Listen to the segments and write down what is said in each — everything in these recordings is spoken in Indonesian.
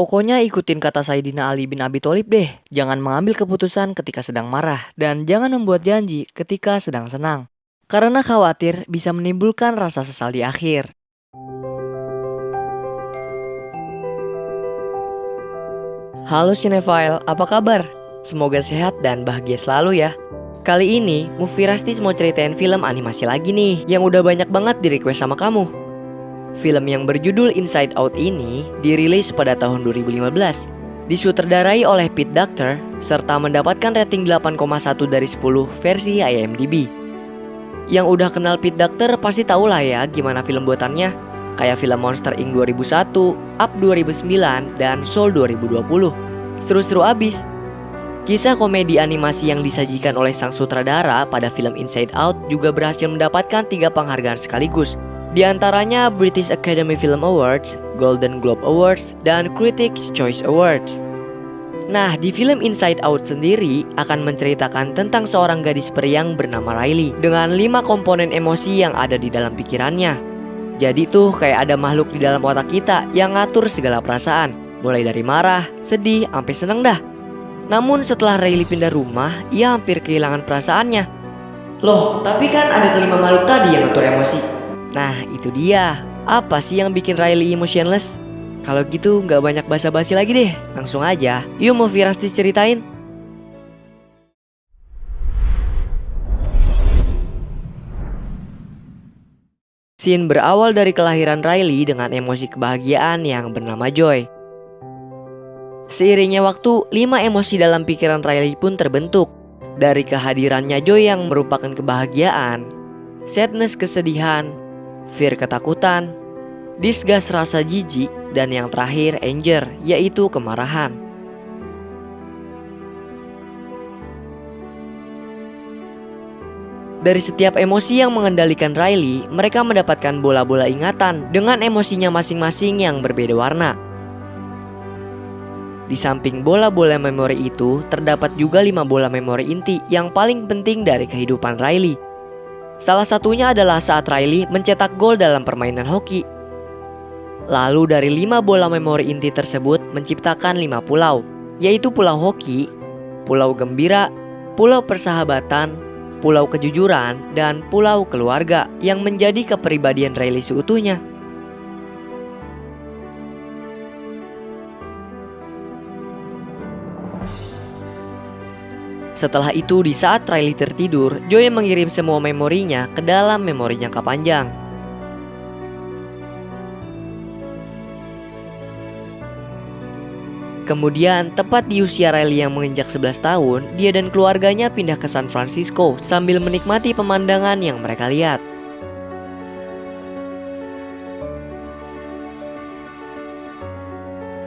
Pokoknya ikutin kata Sayyidina Ali bin Abi Thalib deh. Jangan mengambil keputusan ketika sedang marah. Dan jangan membuat janji ketika sedang senang. Karena khawatir bisa menimbulkan rasa sesal di akhir. Halo Cinephile, apa kabar? Semoga sehat dan bahagia selalu ya. Kali ini, Movie Rastis mau ceritain film animasi lagi nih, yang udah banyak banget di request sama kamu. Film yang berjudul Inside Out ini dirilis pada tahun 2015, disutradarai oleh Pete Docter, serta mendapatkan rating 8,1 dari 10 versi IMDb. Yang udah kenal Pete Docter pasti tahu lah ya gimana film buatannya, kayak film Monster Inc 2001, Up 2009, dan Soul 2020. Seru-seru abis. Kisah komedi animasi yang disajikan oleh sang sutradara pada film Inside Out juga berhasil mendapatkan 3 penghargaan sekaligus. Di antaranya British Academy Film Awards, Golden Globe Awards, dan Critics' Choice Awards. Nah, di film Inside Out sendiri akan menceritakan tentang seorang gadis periang bernama Riley dengan 5 komponen emosi yang ada di dalam pikirannya. Jadi tuh kayak ada makhluk di dalam otak kita yang ngatur segala perasaan, mulai dari marah, sedih, sampai seneng dah. Namun setelah Riley pindah rumah, ia hampir kehilangan perasaannya. Loh, tapi kan ada kelima makhluk tadi yang ngatur emosi. Nah, itu dia. Apa sih yang bikin Riley emotionless? Kalau gitu nggak banyak basa-basi lagi deh. Langsung aja, yuk Movie Rastis ceritain. Scene berawal dari kelahiran Riley dengan emosi kebahagiaan yang bernama Joy. Seiringnya waktu, 5 emosi dalam pikiran Riley pun terbentuk. Dari kehadirannya Joy yang merupakan kebahagiaan, sadness kesedihan, fear ketakutan, disgust rasa jijik, dan yang terakhir anger yaitu kemarahan. Dari setiap emosi yang mengendalikan Riley, mereka mendapatkan bola-bola ingatan dengan emosinya masing-masing yang berbeda warna. Di samping bola-bola memori itu, terdapat juga 5 bola memori inti yang paling penting dari kehidupan Riley. Salah satunya adalah saat Riley mencetak gol dalam permainan hoki. Lalu dari 5 bola memori inti tersebut menciptakan 5 pulau, yaitu Pulau Hoki, Pulau Gembira, Pulau Persahabatan, Pulau Kejujuran, dan Pulau Keluarga yang menjadi kepribadian Riley seutuhnya. Setelah itu, di saat Riley tertidur, Joy mengirim semua memorinya ke dalam memori jangka panjang. Kemudian, tepat di usia Riley yang menginjak 11 tahun, dia dan keluarganya pindah ke San Francisco sambil menikmati pemandangan yang mereka lihat.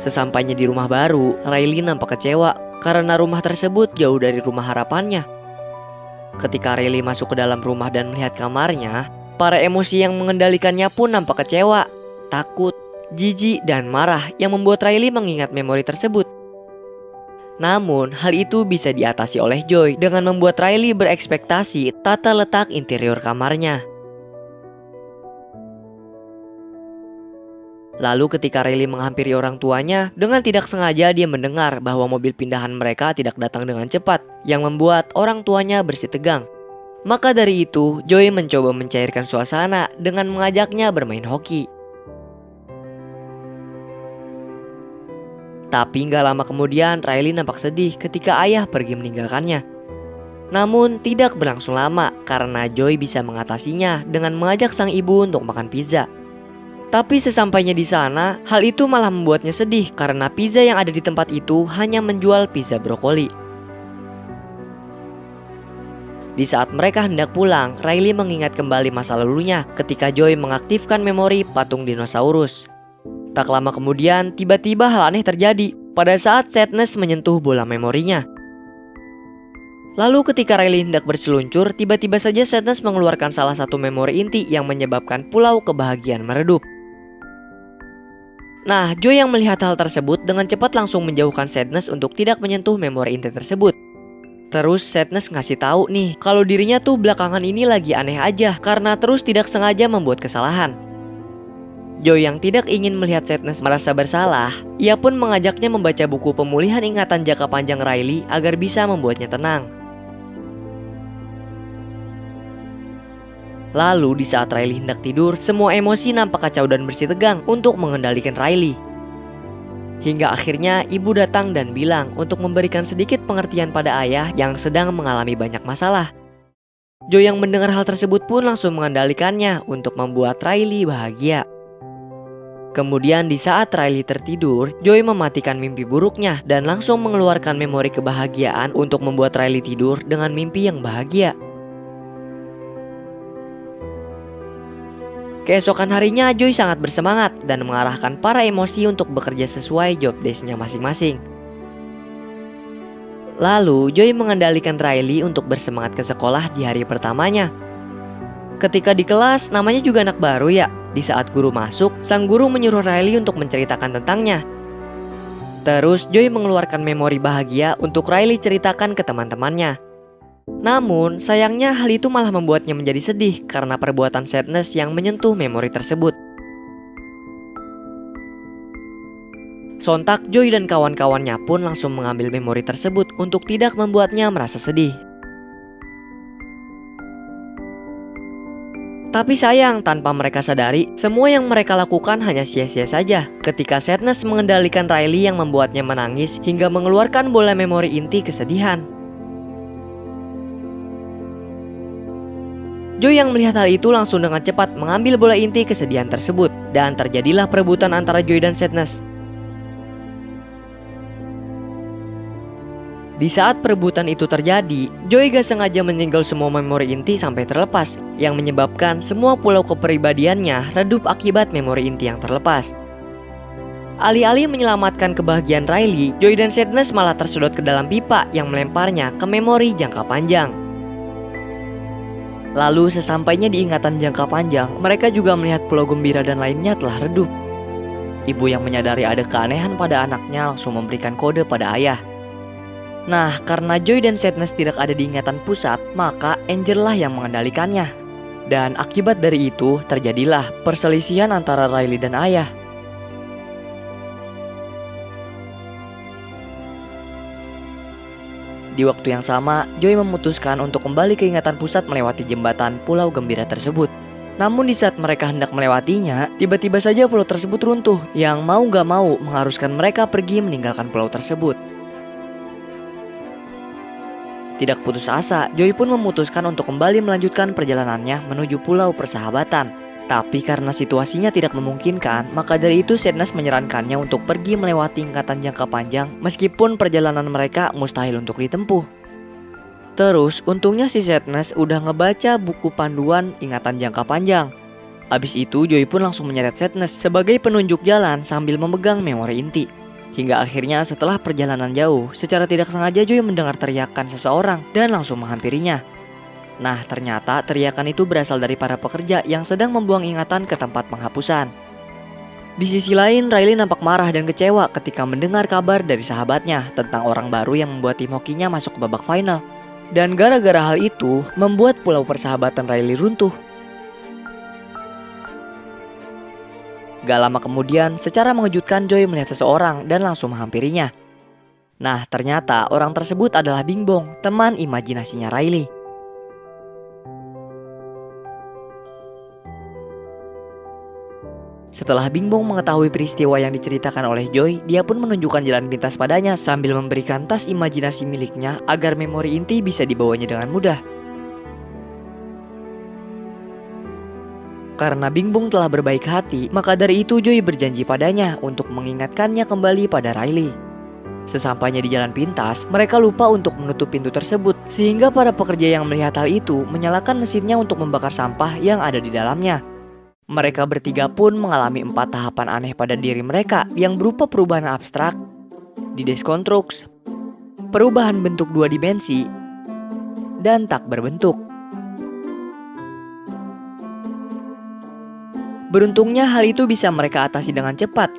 Sesampainya di rumah baru, Riley nampak kecewa karena rumah tersebut jauh dari rumah harapannya. Ketika Riley masuk ke dalam rumah dan melihat kamarnya, para emosi yang mengendalikannya pun nampak kecewa, takut, jijik, dan marah yang membuat Riley mengingat memori tersebut. Namun, hal itu bisa diatasi oleh Joy dengan membuat Riley berekspektasi tata letak interior kamarnya. Lalu ketika Riley menghampiri orang tuanya, dengan tidak sengaja dia mendengar bahwa mobil pindahan mereka tidak datang dengan cepat, yang membuat orang tuanya bersitegang. Maka dari itu, Joy mencoba mencairkan suasana dengan mengajaknya bermain hoki. Tapi gak lama kemudian, Riley nampak sedih ketika ayah pergi meninggalkannya. Namun tidak berlangsung lama karena Joy bisa mengatasinya dengan mengajak sang ibu untuk makan pizza. Tapi sesampainya di sana, hal itu malah membuatnya sedih karena pizza yang ada di tempat itu hanya menjual pizza brokoli. Di saat mereka hendak pulang, Riley mengingat kembali masa lalunya ketika Joy mengaktifkan memori patung dinosaurus. Tak lama kemudian, tiba-tiba hal aneh terjadi pada saat sadness menyentuh bola memorinya. Lalu ketika Riley hendak berseluncur, tiba-tiba saja sadness mengeluarkan salah satu memori inti yang menyebabkan pulau kebahagiaan meredup. Nah, Joy yang melihat hal tersebut dengan cepat langsung menjauhkan sadness untuk tidak menyentuh memori inti tersebut. Terus sadness ngasih tahu nih kalau dirinya tuh belakangan ini lagi aneh aja karena terus tidak sengaja membuat kesalahan. Joy yang tidak ingin melihat Sadness merasa bersalah, ia pun mengajaknya membaca buku pemulihan ingatan jangka panjang Riley agar bisa membuatnya tenang. Lalu di saat Riley hendak tidur, semua emosi nampak kacau dan bersih tegang untuk mengendalikan Riley. Hingga akhirnya ibu datang dan bilang untuk memberikan sedikit pengertian pada ayah yang sedang mengalami banyak masalah. Joy yang mendengar hal tersebut pun langsung mengendalikannya untuk membuat Riley bahagia. Kemudian di saat Riley tertidur, Joy mematikan mimpi buruknya dan langsung mengeluarkan memori kebahagiaan untuk membuat Riley tidur dengan mimpi yang bahagia. Keesokan harinya Joy sangat bersemangat dan mengarahkan para emosi untuk bekerja sesuai job desk-nya masing-masing. Lalu Joy mengendalikan Riley untuk bersemangat ke sekolah di hari pertamanya. Ketika di kelas, namanya juga anak baru ya. Di saat guru masuk, sang guru menyuruh Riley untuk menceritakan tentangnya. Terus Joy mengeluarkan memori bahagia untuk Riley ceritakan ke teman-temannya. Namun, sayangnya hal itu malah membuatnya menjadi sedih karena perbuatan Sadness yang menyentuh memori tersebut. Sontak Joy dan kawan-kawannya pun langsung mengambil memori tersebut untuk tidak membuatnya merasa sedih. Tapi sayang, tanpa mereka sadari, semua yang mereka lakukan hanya sia-sia saja ketika Sadness mengendalikan Riley yang membuatnya menangis hingga mengeluarkan bola memori inti kesedihan. Joy yang melihat hal itu langsung dengan cepat mengambil bola inti kesedihan tersebut dan terjadilah perebutan antara Joy dan Sadness. Di saat perebutan itu terjadi, Joy gak sengaja menyenggol semua memori inti sampai terlepas, yang menyebabkan semua pulau kepribadiannya redup akibat memori inti yang terlepas. Alih-alih menyelamatkan kebahagiaan Riley, Joy dan Sadness malah tersedot ke dalam pipa yang melemparnya ke memori jangka panjang. Lalu sesampainya di ingatan jangka panjang, mereka juga melihat pulau gembira dan lainnya telah redup. Ibu yang menyadari ada keanehan pada anaknya langsung memberikan kode pada ayah. Nah, karena Joy dan Sadness tidak ada di ingatan pusat, maka Angel lah yang mengendalikannya. Dan akibat dari itu, terjadilah perselisihan antara Riley dan ayah. Di waktu yang sama, Joy memutuskan untuk kembali ke ingatan pusat melewati jembatan Pulau Gembira tersebut. Namun di saat mereka hendak melewatinya, tiba-tiba saja pulau tersebut runtuh, yang mau gak mau mengharuskan mereka pergi meninggalkan pulau tersebut. Tidak putus asa, Joy pun memutuskan untuk kembali melanjutkan perjalanannya menuju Pulau Persahabatan. Tapi karena situasinya tidak memungkinkan, maka dari itu Sadness menyarankannya untuk pergi melewati ingatan jangka panjang meskipun perjalanan mereka mustahil untuk ditempuh. Terus, untungnya si Sadness udah ngebaca buku panduan ingatan jangka panjang. Habis itu, Joy pun langsung menyeret Sadness sebagai penunjuk jalan sambil memegang memori inti. Hingga akhirnya setelah perjalanan jauh, secara tidak sengaja Joy mendengar teriakan seseorang dan langsung menghampirinya. Nah, ternyata teriakan itu berasal dari para pekerja yang sedang membuang ingatan ke tempat penghapusan. Di sisi lain, Riley nampak marah dan kecewa ketika mendengar kabar dari sahabatnya tentang orang baru yang membuat tim hokinya masuk ke babak final. Dan gara-gara hal itu, membuat Pulau Persahabatan Riley runtuh. Gak lama kemudian, secara mengejutkan Joy melihat seseorang dan langsung menghampirinya. Nah, ternyata orang tersebut adalah Bingbong, teman imajinasinya Riley. Setelah Bingbong mengetahui peristiwa yang diceritakan oleh Joy, dia pun menunjukkan jalan pintas padanya sambil memberikan tas imajinasi miliknya agar memori inti bisa dibawanya dengan mudah. Karena Bingbong telah berbaik hati, maka dari itu Joy berjanji padanya untuk mengingatkannya kembali pada Riley. Sesampainya di jalan pintas, mereka lupa untuk menutup pintu tersebut, sehingga para pekerja yang melihat hal itu menyalakan mesinnya untuk membakar sampah yang ada di dalamnya. Mereka bertiga pun mengalami 4 tahapan aneh pada diri mereka yang berupa perubahan abstrak, dideskonstruks, perubahan bentuk 2 dimensi, dan tak berbentuk. Beruntungnya hal itu bisa mereka atasi dengan cepat.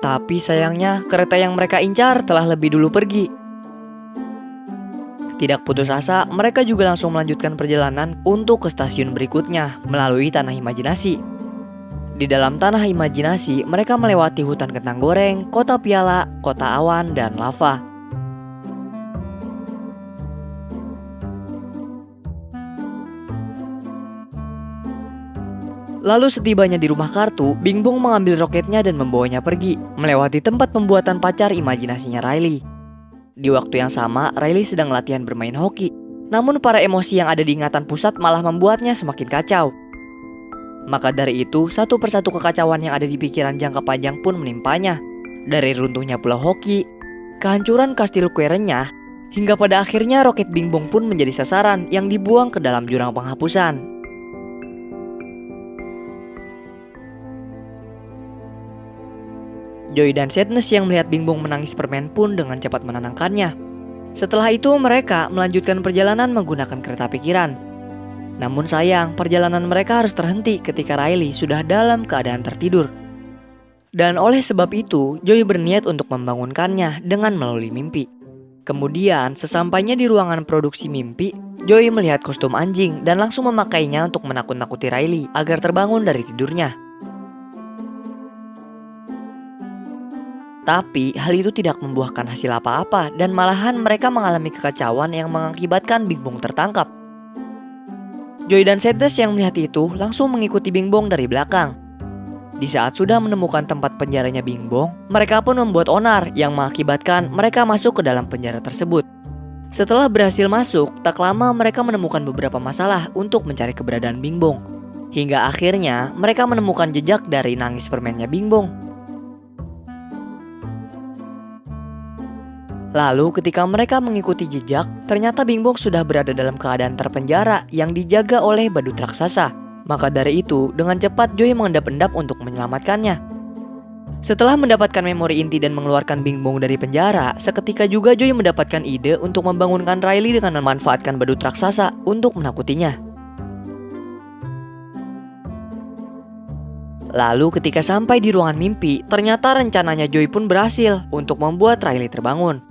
Tapi sayangnya kereta yang mereka incar telah lebih dulu pergi. Tidak putus asa, mereka juga langsung melanjutkan perjalanan untuk ke stasiun berikutnya melalui tanah imajinasi. Di dalam tanah imajinasi, mereka melewati hutan kentang goreng, kota piala, kota awan, dan lava. Lalu setibanya di rumah kartu, Bing Bong mengambil roketnya dan membawanya pergi, melewati tempat pembuatan pacar imajinasinya Riley. Di waktu yang sama, Riley sedang latihan bermain hoki. Namun para emosi yang ada di ingatan pusat malah membuatnya semakin kacau. Maka dari itu, satu persatu kekacauan yang ada di pikiran jangka panjang pun menimpanya. Dari runtuhnya pulau hoki, kehancuran kastil kue renyah, hingga pada akhirnya roket Bing Bong pun menjadi sasaran yang dibuang ke dalam jurang penghapusan. Joy dan Sadness yang melihat Bing Bong menangis permen pun dengan cepat menenangkannya. Setelah itu mereka melanjutkan perjalanan menggunakan kereta pikiran. Namun sayang, perjalanan mereka harus terhenti ketika Riley sudah dalam keadaan tertidur. Dan oleh sebab itu, Joy berniat untuk membangunkannya dengan melalui mimpi. Kemudian, sesampainya di ruangan produksi mimpi, Joy melihat kostum anjing dan langsung memakainya untuk menakut-nakuti Riley agar terbangun dari tidurnya. Tapi hal itu tidak membuahkan hasil apa-apa dan malahan mereka mengalami kekacauan yang mengakibatkan Bing Bong tertangkap. Joy dan Sadness yang melihat itu langsung mengikuti Bing Bong dari belakang. Di saat sudah menemukan tempat penjaranya Bing Bong, mereka pun membuat onar yang mengakibatkan mereka masuk ke dalam penjara tersebut. Setelah berhasil masuk, tak lama mereka menemukan beberapa masalah untuk mencari keberadaan Bing Bong. Hingga akhirnya mereka menemukan jejak dari nangis permennya Bing Bong. Lalu ketika mereka mengikuti jejak, ternyata Bing Bong sudah berada dalam keadaan terpenjara yang dijaga oleh badut raksasa. Maka dari itu, dengan cepat Joy mengendap-endap untuk menyelamatkannya. Setelah mendapatkan memori inti dan mengeluarkan Bing Bong dari penjara, seketika juga Joy mendapatkan ide untuk membangunkan Riley dengan memanfaatkan badut raksasa untuk menakutinya. Lalu ketika sampai di ruangan mimpi, ternyata rencananya Joy pun berhasil untuk membuat Riley terbangun.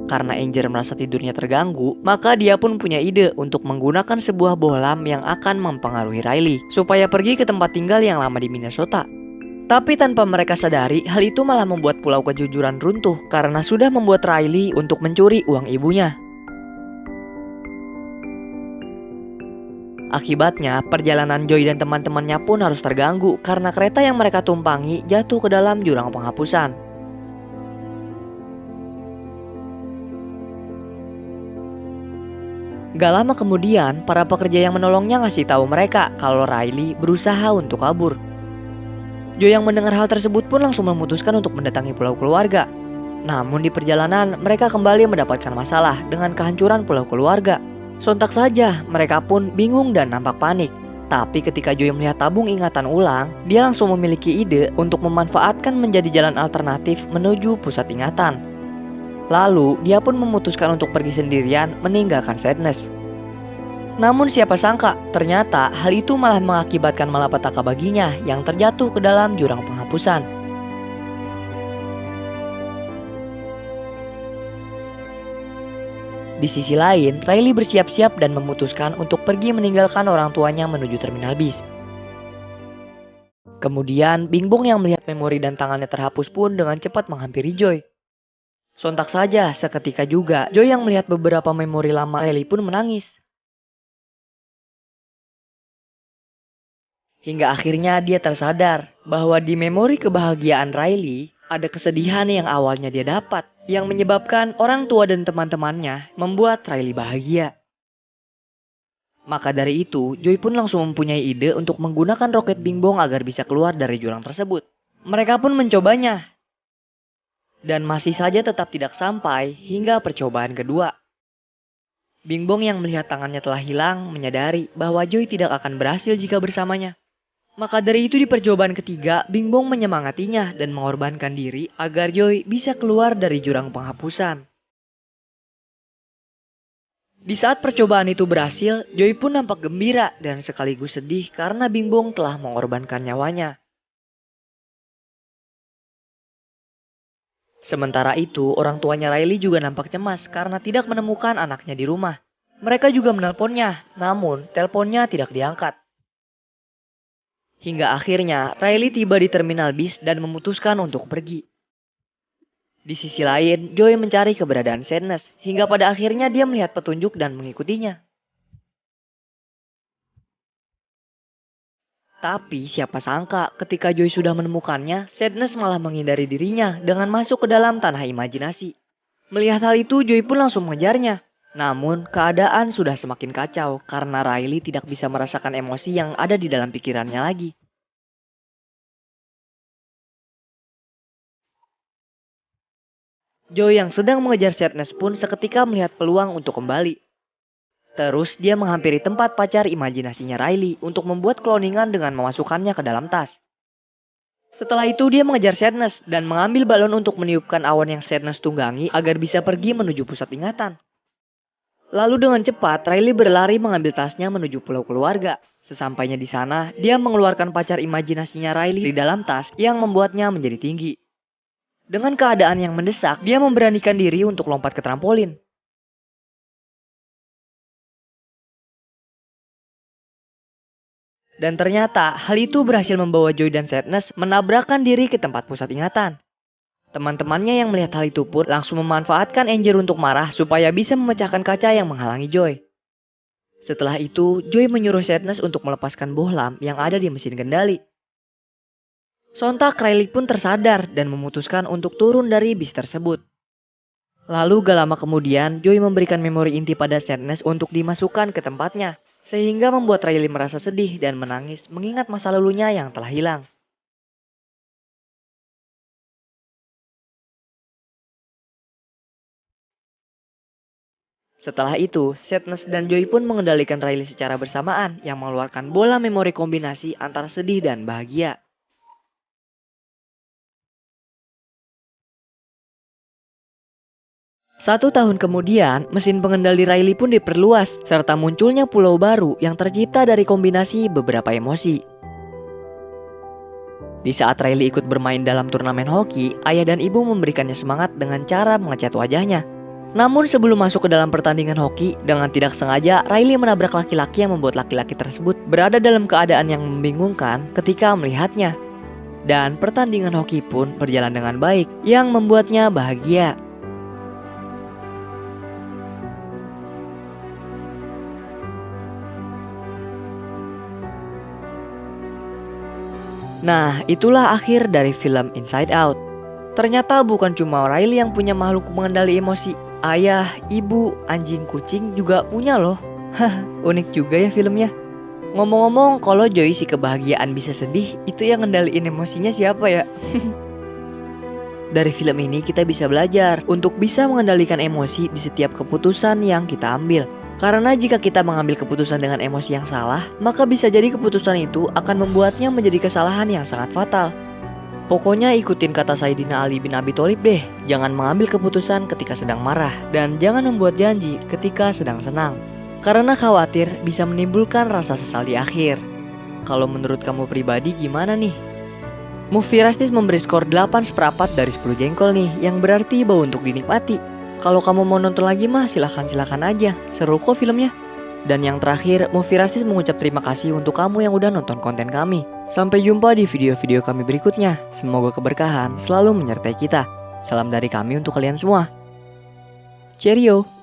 Karena Angel merasa tidurnya terganggu, maka dia pun punya ide untuk menggunakan sebuah bohlam yang akan mempengaruhi Riley supaya pergi ke tempat tinggal yang lama di Minnesota. Tapi tanpa mereka sadari, hal itu malah membuat Pulau Kejujuran runtuh karena sudah membuat Riley untuk mencuri uang ibunya. Akibatnya, perjalanan Joy dan teman-temannya pun harus terganggu karena kereta yang mereka tumpangi jatuh ke dalam jurang penghapusan. Gak lama kemudian, para pekerja yang menolongnya ngasih tahu mereka kalau Riley berusaha untuk kabur. Joy yang mendengar hal tersebut pun langsung memutuskan untuk mendatangi pulau keluarga. Namun di perjalanan, mereka kembali mendapatkan masalah dengan kehancuran pulau keluarga. Sontak saja, mereka pun bingung dan nampak panik. Tapi ketika Joy melihat tabung ingatan ulang, dia langsung memiliki ide untuk memanfaatkan menjadi jalan alternatif menuju pusat ingatan. Lalu, dia pun memutuskan untuk pergi sendirian meninggalkan Sadness. Namun siapa sangka, ternyata hal itu malah mengakibatkan malapetaka baginya yang terjatuh ke dalam jurang penghapusan. Di sisi lain, Riley bersiap-siap dan memutuskan untuk pergi meninggalkan orang tuanya menuju terminal bis. Kemudian, Bing Bong yang melihat memori dan tangannya terhapus pun dengan cepat menghampiri Joy. Sontak saja, seketika juga, Joy yang melihat beberapa memori lama Riley pun menangis. Hingga akhirnya dia tersadar bahwa di memori kebahagiaan Riley, ada kesedihan yang awalnya dia dapat, yang menyebabkan orang tua dan teman-temannya membuat Riley bahagia. Maka dari itu, Joy pun langsung mempunyai ide untuk menggunakan roket Bing Bong agar bisa keluar dari jurang tersebut. Mereka pun mencobanya. Dan masih saja tetap tidak sampai hingga percobaan kedua. Bing Bong yang melihat tangannya telah hilang menyadari bahwa Joy tidak akan berhasil jika bersamanya. Maka dari itu di percobaan ketiga, Bing Bong menyemangatinya dan mengorbankan diri agar Joy bisa keluar dari jurang penghapusan. Di saat percobaan itu berhasil, Joy pun nampak gembira dan sekaligus sedih karena Bing Bong telah mengorbankan nyawanya. Sementara itu, orang tuanya Riley juga nampak cemas karena tidak menemukan anaknya di rumah. Mereka juga menelponnya, namun teleponnya tidak diangkat. Hingga akhirnya Riley tiba di terminal bis dan memutuskan untuk pergi. Di sisi lain, Joy mencari keberadaan Sadness hingga pada akhirnya dia melihat petunjuk dan mengikutinya. Tapi siapa sangka ketika Joy sudah menemukannya, Sadness malah menghindari dirinya dengan masuk ke dalam tanah imajinasi. Melihat hal itu, Joy pun langsung mengejarnya. Namun, keadaan sudah semakin kacau karena Riley tidak bisa merasakan emosi yang ada di dalam pikirannya lagi. Joy yang sedang mengejar Sadness pun seketika melihat peluang untuk kembali. Terus dia menghampiri tempat pacar imajinasinya Riley untuk membuat cloningan dengan memasukkannya ke dalam tas. Setelah itu dia mengejar Sadness dan mengambil balon untuk meniupkan awan yang Sadness tunggangi agar bisa pergi menuju pusat ingatan. Lalu dengan cepat Riley berlari mengambil tasnya menuju pulau keluarga. Sesampainya di sana, dia mengeluarkan pacar imajinasinya Riley di dalam tas yang membuatnya menjadi tinggi. Dengan keadaan yang mendesak, dia memberanikan diri untuk lompat ke trampolin. Dan ternyata hal itu berhasil membawa Joy dan Sadness menabrakkan diri ke tempat pusat ingatan. Teman-temannya yang melihat hal itu pun langsung memanfaatkan Angel untuk marah supaya bisa memecahkan kaca yang menghalangi Joy. Setelah itu, Joy menyuruh Sadness untuk melepaskan bohlam yang ada di mesin kendali. Sontak Riley pun tersadar dan memutuskan untuk turun dari bis tersebut. Lalu gak lama kemudian, Joy memberikan memori inti pada Sadness untuk dimasukkan ke tempatnya. Sehingga membuat Riley merasa sedih dan menangis mengingat masa lalunya yang telah hilang. Setelah itu, Sadness dan Joy pun mengendalikan Riley secara bersamaan yang mengeluarkan bola memori kombinasi antara sedih dan bahagia. 1 tahun kemudian, mesin pengendali Riley pun diperluas, serta munculnya pulau baru yang tercipta dari kombinasi beberapa emosi. Di saat Riley ikut bermain dalam turnamen hoki, ayah dan ibu memberikannya semangat dengan cara mengecat wajahnya. Namun sebelum masuk ke dalam pertandingan hoki, dengan tidak sengaja Riley menabrak laki-laki yang membuat laki-laki tersebut berada dalam keadaan yang membingungkan ketika melihatnya. Dan pertandingan hoki pun berjalan dengan baik, yang membuatnya bahagia. Nah, itulah akhir dari film Inside Out. Ternyata bukan cuma Riley yang punya makhluk pengendali emosi. Ayah, ibu, anjing, kucing juga punya loh. Hah, unik juga ya filmnya. Ngomong-ngomong, kalau Joy si kebahagiaan bisa sedih, itu yang ngendaliin emosinya siapa ya? Dari film ini kita bisa belajar untuk bisa mengendalikan emosi di setiap keputusan yang kita ambil. Karena jika kita mengambil keputusan dengan emosi yang salah, maka bisa jadi keputusan itu akan membuatnya menjadi kesalahan yang sangat fatal. Pokoknya ikutin kata Sayyidina Ali bin Abi Thalib deh, jangan mengambil keputusan ketika sedang marah, dan jangan membuat janji ketika sedang senang. Karena khawatir bisa menimbulkan rasa sesal di akhir. Kalau menurut kamu pribadi gimana nih? Movie Rastis memberi skor 8/4 dari 10 jengkol nih, yang berarti bau untuk dinikmati. Kalau kamu mau nonton lagi mah silahkan aja, seru kok filmnya. Dan yang terakhir, Movie Rastis mengucap terima kasih untuk kamu yang udah nonton konten kami. Sampai jumpa di video-video kami berikutnya. Semoga keberkahan selalu menyertai kita. Salam dari kami untuk kalian semua. Cheerio!